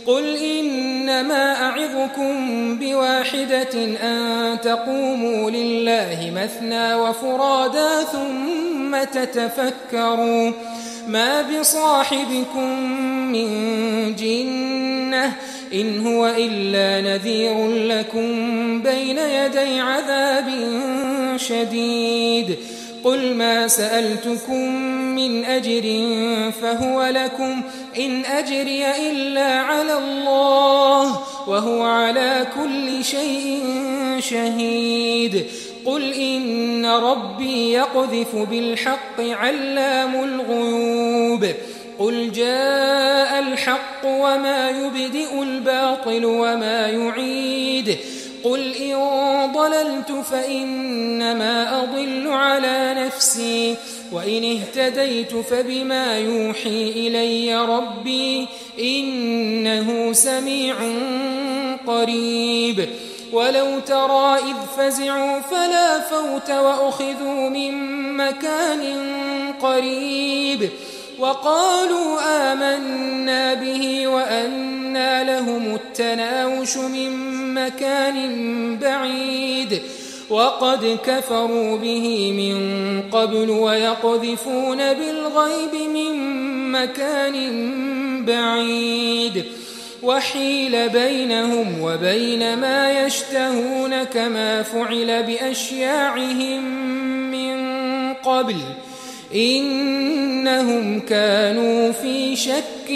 قل إنما أعظكم بواحدة أن تقوموا لله مثنى وفرادا ثم تتفكروا ما بصاحبكم من جنة إن هو إلا نذير لكم بين يدي عذاب شديد قل ما سألتكم من أجر فهو لكم إن أجري إلا على الله وهو على كل شيء شهيد قل إن ربي يقذف بالحق علام الغيوب قل جاء الحق وما يبدئ الباطل وما يعيد قل إن ضللت فإنما أضل على نفسي وإن اهتديت فبما يوحي إلي ربي إنه سميع قريب ولو ترى إذ فزعوا فلا فوت وأخذوا من مكان قريب وقالوا آمنا به وأنى لهم التناوش من مكان بعيد وقد كفروا به من قبل ويقذفون بالغيب من مكان بعيد وحيل بينهم وبين ما يشتهون كما فعل بأشياعهم من قبل إنهم كانوا في شك